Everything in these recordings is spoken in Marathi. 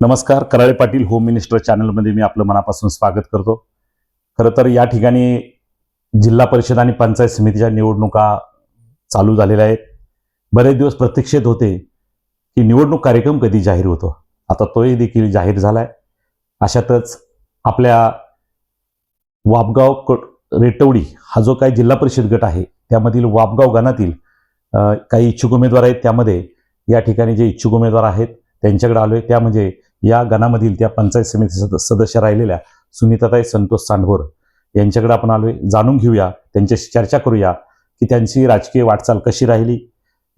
नमस्कार. कराळे पाटील होम मिनिस्टर चॅनलमध्ये मी आपलं मनापासून स्वागत करतो. खरं तर या ठिकाणी जिल्हा परिषद आणि पंचायत समितीच्या निवडणुका चालू झालेल्या आहेत. बरेच दिवस प्रतीक्षेत होते की निवडणूक कार्यक्रम कधी जाहीर होतो. आता तोही देखील जाहीर झालाय. अशातच आपल्या वापगाव रेटवडी हा जो काही जिल्हा परिषद गट आहे त्यामधील वापगाव गणातील काही इच्छुक उमेदवार आहेत. त्यामध्ये या ठिकाणी जे इच्छुक उमेदवार आहेत त्यांच्याकडे आलोय. त्या म्हणजे या गणामधील त्या पंचायत समिती सदस्य राहिलेल्या सुनीताताई संतोष सांडभोर यांच्याकडे आपण आलोय. जाणून घेऊया, त्यांच्याशी चर्चा करूया की त्यांची राजकीय वाटचाल कशी राहिली,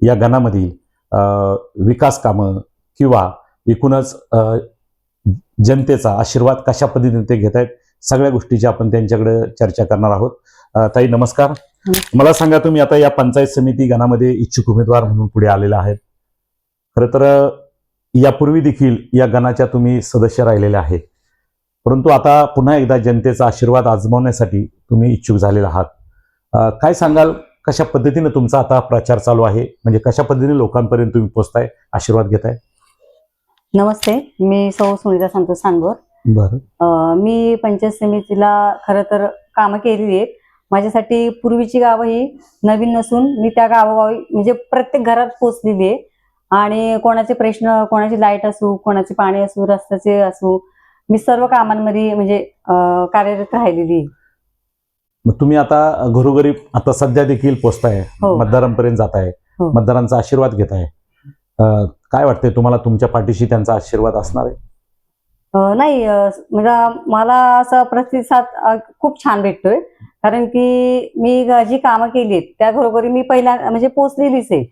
या गणामधील विकास कामं किंवा एकूणच जनतेचा आशीर्वाद कशा पद्धतीने ते घेत आहेत, सगळ्या गोष्टीची आपण त्यांच्याकडे चर्चा करणार आहोत. ताई नमस्कार. मला सांगा, तुम्ही आता या पंचायत समिती गणामध्ये इच्छुक उमेदवार म्हणून पुढे आलेला आहेत. खरं तर यापूर्वी देखील या गणाच्या तुम्ही सदस्य राहिलेले आहेत, परंतु आता पुन्हा एकदा जनतेचा आशीर्वाद आजमावण्यासाठी तुम्ही इच्छुक झालेला आहात. काय सांगाल, कशा पद्धतीने तुमचा आता प्रचार चालू आहे, म्हणजे कशा पद्धतीने लोकांपर्यंत तुम्ही पोहोचताय, आशीर्वाद घेताय? नमस्ते, मी सौ सुनीता संतोष सांडभोर. बरं. मी पंचायत समितीला खरं तर कामं केलेली आहेत. माझ्यासाठी पूर्वीची गावं ही नवीन नसून मी त्या गावोगावी म्हणजे प्रत्येक घरात पोचलेली आहे. आणि कोणाचे प्रश्न, कोणाची लाईट असू, कोणाचे पाणी असू, रस्त्याचे असू, मी सर्व कामांमध्ये म्हणजे कार्यरत राहिलेली आहे. मग तुम्ही आता घरोघरी आता सध्या देखील पोचताय, हो. मतदारांपर्यंत जाताय, हो. मतदारांचा आशीर्वाद घेताय. काय वाटतंय तुम्हाला, तुमच्या पाठीशी त्यांचा आशीर्वाद असणार आहे? नाही, म्हणजे मला असा प्रतिसाद खूप छान भेटतोय. कारण की मी जी कामं केली आहेत त्या घरोघरी मी पहिल्या म्हणजे पोचलेलीच आहे.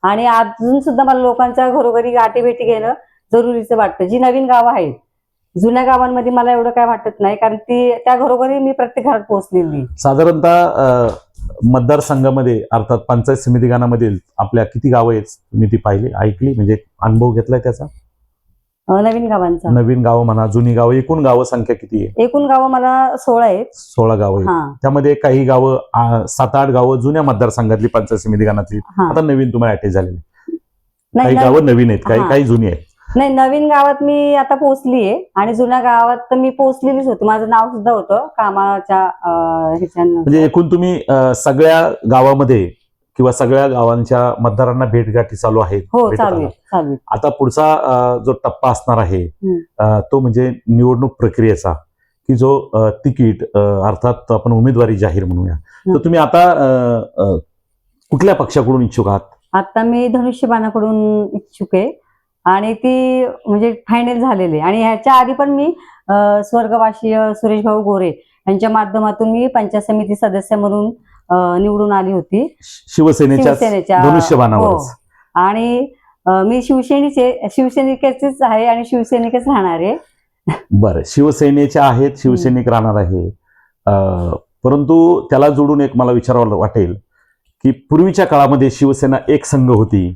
आणि अजून सुद्धा मला लोकांच्या घरोघरी गाठीभेटी घेणं जरुरीचं वाटतं. जी नवीन गावं आहेत, जुन्या गावांमध्ये मला एवढं काय वाटत नाही, कारण त्या घरोघरी मी प्रत्येक घरात पोहोचलेली. साधारणतः मतदारसंघामध्ये अर्थात पंचायत समिती गणामध्ये आपल्या किती गावं आहेत, तुम्ही ती पाहिली, ऐकली, म्हणजे अनुभव घेतलाय त्याचा? नवीन गावांचा. नवीन गावं म्हणा, जुनी गावं, एकूण गावं संख्या किती आहे? एकूण गावं मला 16 आहेत. 16 गावं आहेत. त्यामध्ये काही गावं 7-8 गावं जुन्या मतदारसंघातली पंचायत समिती गणातली, आता नवीन तुम्हाला अटॅच झालेली. काही गावं नवीन आहेत, काही जुनी आहेत. नाही, नवीन गावात मी आता पोहोचलीये आणि जुन्या गावात तर मी पोहोचलेलीच होती. माझं नाव सुद्धा होतं कामाच्या ह्याच्यानं. म्हणजे एकूण तुम्ही सगळ्या गावामध्ये किंवा सगळ्या गावांच्या मतदारांना भेटगाठी चालू आहेत? हो, चालू आहे. आता पुढचा जो टप्पा असणार आहे तो म्हणजे निवडणूक प्रक्रियेचा, की जो तिकीट अर्थात आपण उमेदवारी जाहीर म्हणूया. तर तुम्ही आता कुठल्या पक्षाकडून इच्छुक आहात? आता मी धनुष्यबाणाकडून इच्छुक आहे आणि ती म्हणजे फायनल झालेली आहे. आणि ह्याच्या आधी पण मी स्वर्गवासीय सुरेश भाऊ गोरे यांच्या माध्यमातून मी पंचायत समिती सदस्य म्हणून निवडून आली होती, शिवसेनेच्या धनुष्यबाणावर. आणि मी शिवसैनिकेचीच आहे आणि शिवसैनिकच राहणार आहे. बरं, शिवसेनेच्या आहेत, शिवसैनिक राहणार आहे. परंतु त्याला जोडून एक मला विचारावं वाटेल की पूर्वीच्या काळामध्ये शिवसेना एक संघ होती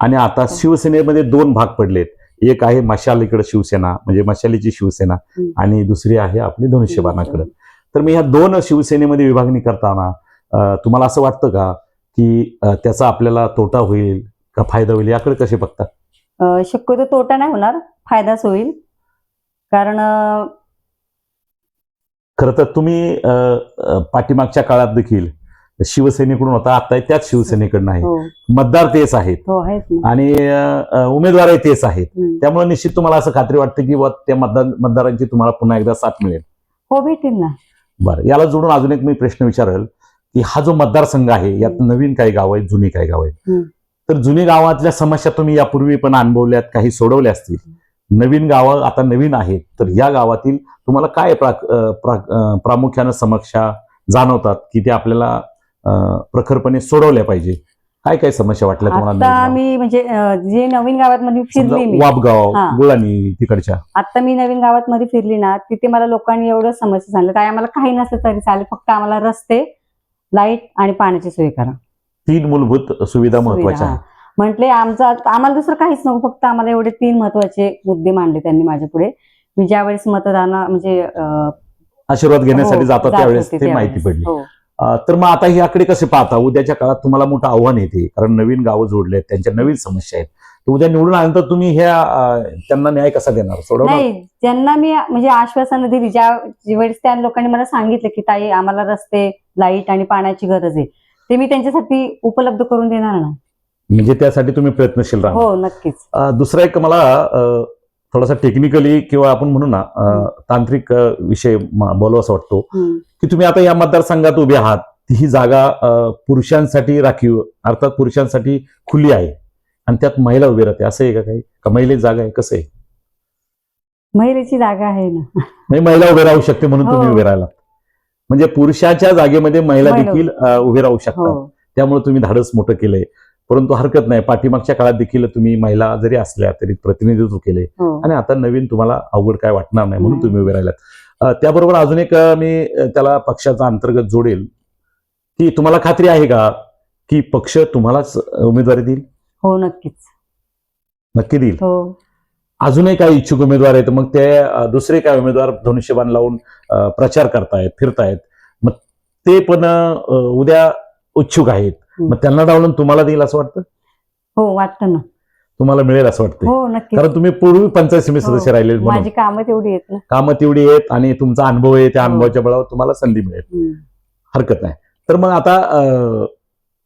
आणि आता शिवसेनेमध्ये 2 भाग पडलेत. एक आहे मशालीकडे शिवसेना, म्हणजे मशालीची शिवसेना, आणि दुसरी आहे आपली धनुष्यबाणाकडे. तर मी ह्या 2 शिवसेनेमध्ये विभागणी करताना तुम्हाला असं वाटतं का की त्याचा आपल्याला तोटा होईल का फायदा होईल, याकडे कसे बघता? शक्यतो तोटा नाही होणार, फायदाच होईल. कारण खरं तर तुम्ही पाठीमागच्या काळात देखील शिवसेनेकडून होता, आता त्याच शिवसेनेकडून आहे. मतदार तेच आहेत आणि उमेदवारही तेच आहेत. त्यामुळे निश्चित तुम्हाला असं खात्री वाटते की त्या मतदारांची तुम्हाला पुन्हा एकदा साथ मिळेल? हो, भेटेल ना. बरं, याला जोडून अजून एक मी प्रश्न विचारेल की हा जो मतदारसंघ आहे यात नवीन काही गाव आहेत, जुनी काही गाव आहेत. तर जुनी गावातल्या समस्या तुम्ही यापूर्वी पण अनुभवल्यात, काही सोडवल्या असतील. नवीन गावं आता नवीन आहेत, तर या गावातील तुम्हाला काय प्रामुख्यानं समस्या जाणवतात की ते आपल्याला प्रखरपणे सोडवल्या पाहिजे? काय काय समस्या वाटल्या तुम्हाला? आता मी म्हणजे जे नवीन गावात मध्ये फिरली, मी वापगाव, गुळाणी तिकडच्या, आता मी नवीन गावात मध्ये फिरली ना, तिथे मला लोकांनी एवढं समस्या सांगितलं, काय आम्हाला काही नसलं तरी चालेल, फक्त आम्हाला रस्ते, लाईट आणि पाण्याची सोय करा. 3 मूलभूत सुविधा महत्वाच्या. म्हटले आम्हाला दुसरं काहीच नको, फक्त आम्हाला एवढे 3 महत्वाचे मुद्दे मांडले त्यांनी माझ्या पुढे. मी ज्यावेळेस मतदाना म्हणजे आशीर्वाद घेण्यासाठी जातात त्यावेळेस ते माहिती पडली. तर मग आता याकडे कसे पाहता? उद्याच्या काळात तुम्हाला मोठं आव्हान येते, कारण नवीन गावं जोडले आहेत, त्यांच्या नवीन समस्या आहेत. उद्या निवडून आल्यानंतर तुम्ही त्यांना न्याय कसा देणार? सोडवणार? नाही, ज्यांना मी म्हणजे आश्वासनं दिली, ज्या वेळेस त्या लोकांनी मला सांगितलं की ताई आम्हाला रस्ते, लाईट आणि पाण्याची गरज आहे, ते मी त्यांच्यासाठी उपलब्ध करून देणार ना. म्हणजे त्यासाठी तुम्ही प्रयत्नशील राहा. हो, नक्कीच. दुसरा एक मला थोडासा टेक्निकली किंवा आपण म्हणू ना तांत्रिक विषय बोलावासा वाटतो की तुम्ही आता या मतदारसंघात उभे आहात. ही जागा पुरुषांसाठी राखीव, अर्थात पुरुषांसाठी खुली आहे आणि त्यात महिला उभी राहते, असं आहे का काही? का महिलेची जागा आहे, कसं आहे? महिलेची जागा आहे ना. म्हणजे महिला उभे राहू शकते म्हणून तुम्ही हो. उभे राहिला. म्हणजे पुरुषाच्या जागेमध्ये महिला महिला देखील उभे राहू शकतात. हो, त्यामुळे तुम्ही धाडस मोठं केलंय. परंतु हरकत नाही, पाठीमागच्या काळात देखील तुम्ही महिला जरी असल्या तरी प्रतिनिधित्व केले हो. आणि आता नवीन तुम्हाला अवघड काय वाटणार नाही म्हणून नाही. तुम्ही उभे राहिलात. त्याबरोबर अजून एक मी त्याला पक्षाचा अंतर्गत जोडेल की तुम्हाला खात्री आहे का की पक्ष तुम्हालाच उमेदवारी देईल? हो, नक्कीच. नक्की देईल. हो. अजूनही काही इच्छुक उमेदवार आहेत, मग ते दुसरे काय उमेदवार धनुष्यबाण लावून प्रचार करतायत, फिरतायत, मग ते पण उद्या उत्सुक आहेत, मग त्यांना डावलून तुम्हाला देईल असं वाटतं? हो, वाटतं ना. तुम्हाला मिळेल असं वाटतं? हो, नक्कीच. कारण तुम्ही पूर्वी पंचायत समिती हो. सदस्य राहिले, माझी कामं तेवढी आहेत ना. कामं तेवढी आहेत आणि तुमचा अनुभव आहे, त्या हो. अनुभवाच्या बळावर तुम्हाला संधी मिळेल. हम्म. हरकत नाही. तर मग आता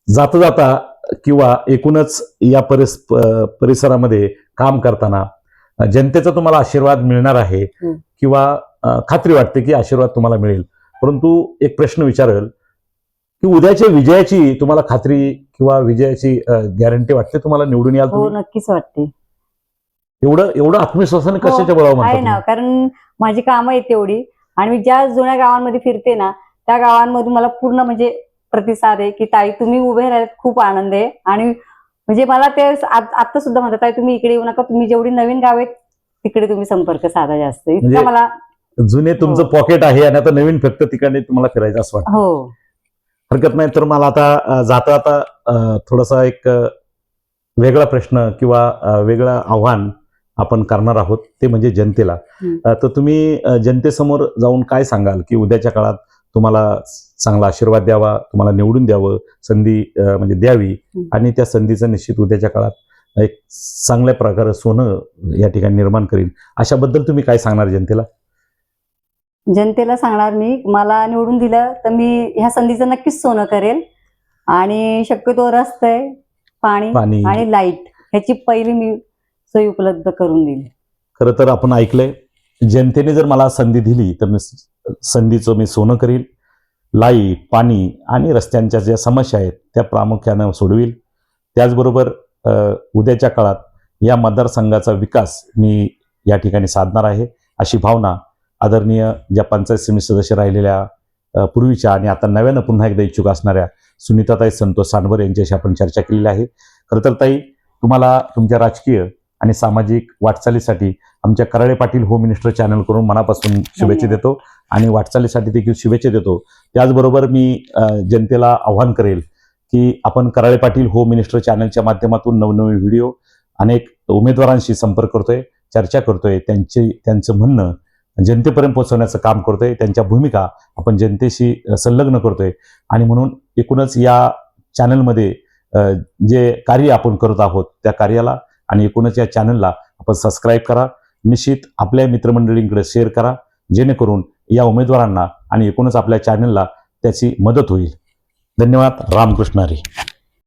जाता जाता किंवा एकूणच या परिसरामध्ये काम करताना जनतेचा तुम्हाला आशीर्वाद मिळणार आहे किंवा खात्री वाटते की आशीर्वाद तुम्हाला मिळेल. परंतु एक प्रश्न विचारेल की उद्याच्या विजयाची तुम्हाला खात्री किंवा विजयाची गॅरंटी वाटते? तुम्हाला निवडून याल हो, तुम्ही? नक्कीच वाटते. एवढं आत्मविश्वासाने हो, कशाच्या बळावर आहे म्हणता ना, तुम्ही? कारण माझी कामं आहेत तेवढी आणि मी ज्या जुन्या गावांमध्ये फिरते ना, त्या गावांमधून मला पूर्ण म्हणजे प्रतिसाद आहे की ताई तुम्ही उभे राहिलात, खूप आनंद आहे. आणि म्हणजे मला ते आता सुद्धा म्हणतात ताई तुम्ही इकडे येऊ नका, तुम्ही जेवढी नवीन गाव आहेत तिकडे तुम्ही संपर्क साधा जास्त. इतका म्हणजे मला जुने तुमचं हो. पॉकेट आहे आणि आता नवीन फक्त तिकडे तुम्हाला फिरायचं असं वाटतं. हो. हरकत नाही. तर मला आता जाता थोडासा एक वेगळा प्रश्न किंवा वेगळं आव्हान आपण करणार आहोत, ते म्हणजे जनतेला. तर तुम्ही जनतेसमोर जाऊन काय सांगाल की उद्याच्या काळात तुम्हाला चांगला आशीर्वाद द्यावा, तुम्हाला निवडून द्यावं, संधी म्हणजे द्यावी आणि त्या संधीचं निश्चित उद्याच्या काळात एक चांगल्या प्रकारे सोनं या ठिकाणी निर्माण करीन, अशाबद्दल तुम्ही काय सांगणार जनतेला? जनतेला सांगणार मी, मला निवडून दिलं तर मी ह्या संधीचं नक्कीच सोनं करेल आणि शक्यतो रस्ते, पाणी आणि लाईट ह्याची पहिली मी सोय उपलब्ध करून दिली. खरं तर आपण ऐकलंय, जनतेने जर मला संधी दिली तर संधीचं मी सोनं करील. लाईट, पाणी आणि रस्त्यांच्या ज्या समस्या आहेत त्या प्रामुख्यानं सोडविल. त्याचबरोबर उद्याच्या काळात या मतदारसंघाचा विकास मी या ठिकाणी साधणार आहे, अशी भावना आदरणीय ज्या पंचायत समिती सदस्य राहिलेल्या पूर्वीच्या आणि आता नव्यानं पुन्हा एकदा इच्छुक असणाऱ्या सुनीताताई संतोष सानवर यांच्याशी आपण चर्चा केलेली आहे. खरं तर ताई, तुम्हाला तुमच्या राजकीय आणि सामाजिक वाटचालीसाठी आमच्या Karale Patil home minister channel करून मनापासून शुभेच्छा देतो आणि वाटचालीसाठी देखील शुभेच्छा देतो. त्याचबरोबर मी जनतेला आव्हान करेल की आपण कराळे पाटील होम मिनिस्टर चॅनलच्या माध्यमातून नवनवीन व्हिडिओ, अनेक उमेदवारांशी संपर्क करतोय, चर्चा करतोय, त्यांचं म्हणणं जनतेपर्यंत पोहोचवण्याचं काम करतोय, त्यांच्या भूमिका आपण जनतेशी संलग्न करतोय आणि म्हणून एकूणच या चॅनलमध्ये जे कार्य आपण करत आहोत त्या कार्याला आणि एकूणच या चॅनलला आपण सबस्क्राईब करा. निश्चित आपल्या मित्रमंडळींकडे शेअर करा, जेणेकरून या उमेदवारांना आणि एकूणच आपल्या चॅनलला त्याची मदत होईल. धन्यवाद. रामकृष्ण हरी.